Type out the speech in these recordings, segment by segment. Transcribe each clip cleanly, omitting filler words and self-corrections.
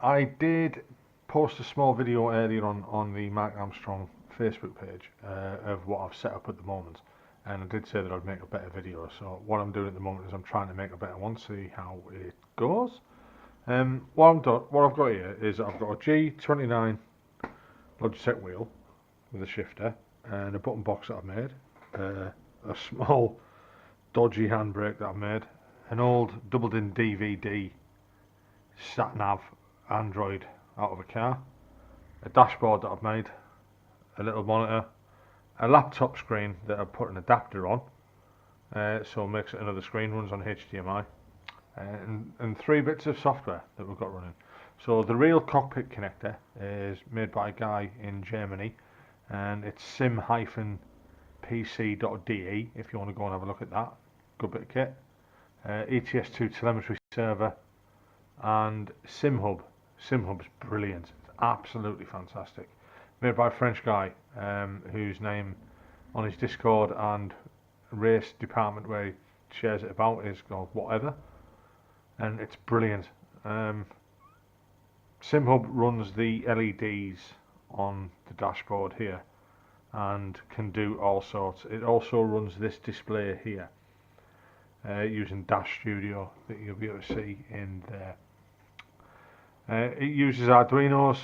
I did post a small video earlier on the Mark Armstrong Facebook page of what I've set up at the moment, and I did say that I'd make a better video. So what I'm doing at the moment is I'm trying to make a better one, see how it goes. What I've got here is I've got a G29 Logitech wheel with a shifter and a button box that I've made, a small dodgy handbrake that I've made, an old doubled-in DVD sat-nav Android out of a car, a dashboard that I've made, a little monitor, a laptop screen that I've put an adapter on, so it makes it another screen, runs on HDMI, and 3 bits of software that we've got running. So the real cockpit connector is made by a guy in Germany, and it's sim-pc.de if you want to go and have a look at that. Good bit of kit. ETS2 telemetry server and SimHub. SimHub's brilliant. It's absolutely fantastic. Made by a French guy whose name on his Discord and race department where he shares it about is called whatever, and it's brilliant. SimHub runs the LEDs on the dashboard here and can do all sorts. It also runs this display here using Dash Studio that you'll be able to see in there. It uses Arduinos.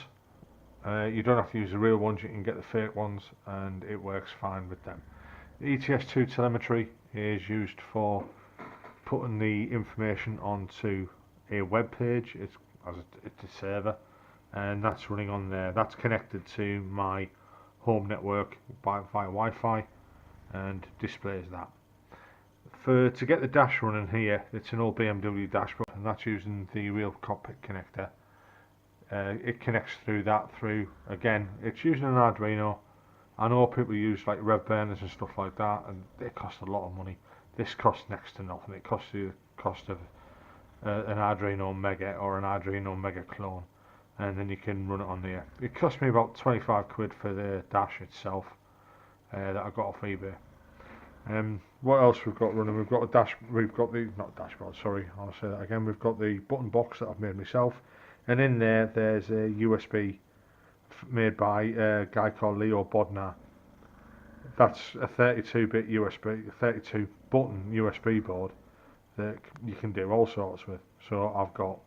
You don't have to use the real ones, you can get the fake ones, and it works fine with them. The ETS2 telemetry is used for putting the information onto a web page. It's a server, and that's running on there. That's connected to my home network via Wi-Fi and displays that. To get the dash running here, it's an old BMW dashboard, and that's using the real cockpit connector. It connects through that again, it's using an Arduino. I know people use like rev burners and stuff like that, and they cost a lot of money. This costs next to nothing. It costs you the cost of an Arduino Mega or an Arduino Mega clone, and then you can run it on there. It cost me about 25 quid for the dash itself that I got off eBay. What else we've got running? We've got not dashboard, sorry, I'll say that again. We've got the button box that I've made myself, and in there's a USB made by a guy called Leo Bodnar. That's a 32-bit USB, 32 button USB board that you can do all sorts with. So I've got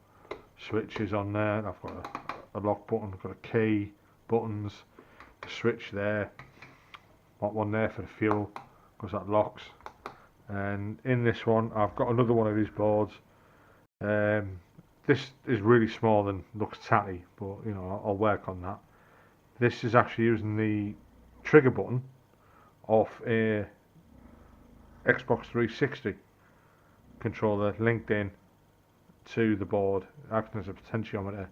switches on there, I've got a lock button, I've got a key, buttons, a switch there, one there for the fuel because that locks. And in this one I've got another one of these boards. This is really small and looks tatty, but you know, I'll work on that. This is actually using the trigger button off a Xbox 360 controller linked in to the board, acting as a potentiometer.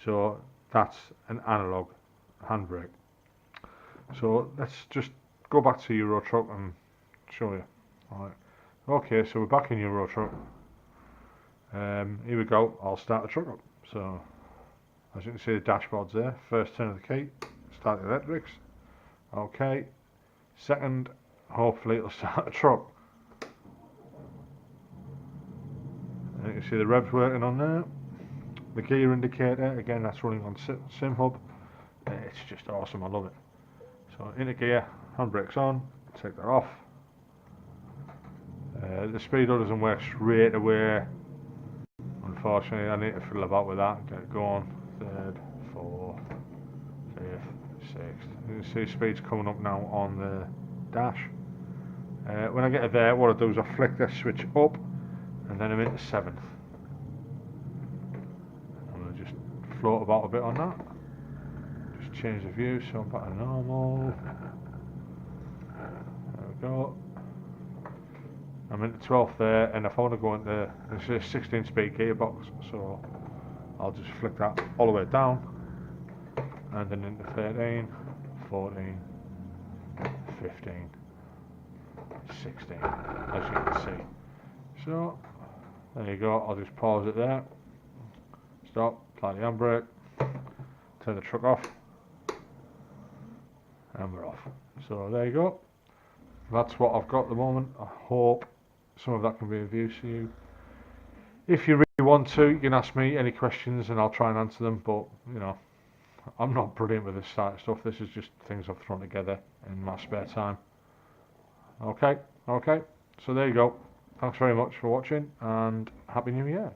So that's an analog handbrake. So let's just go back to Euro Truck and show you. Alright. Okay, so we're back in Euro Truck. Here we go. I'll start the truck up. So as you can see, the dashboard's there. First turn of the key, start the electrics. Okay. Second, hopefully it'll start the truck. And you can see the revs working on there. The gear indicator, again, that's running on SimHub. It's just awesome, I love it. So into gear, handbrake's on, take that off. The speedo doesn't work straight away. Unfortunately, I need to fiddle about with that, get it going. Third, fourth, fifth, sixth. You can see speed's coming up now on the dash. When I get it there, what I do is I flick this switch up, and then I'm into 7th. I'm going to just float about a bit on that. Just change the view so I'm back to normal. There we go. I'm into 12th there, and if I want to go into, it's a 16 speed gearbox, so I'll just flick that all the way down, and then into 13, 14, 15, 16, as you can see. So there you go. I'll just pause it there, stop, apply the handbrake, turn the truck off, and we're off. So there you go. That's what I've got at the moment. I hope some of that can be of use to you. If you really want want to, you can ask me any questions and I'll try and answer them, but, you know, I'm not brilliant with this sort of stuff. This is just things I've thrown together in my spare time. Okay, so there you go. Thanks very much for watching and Happy New Year.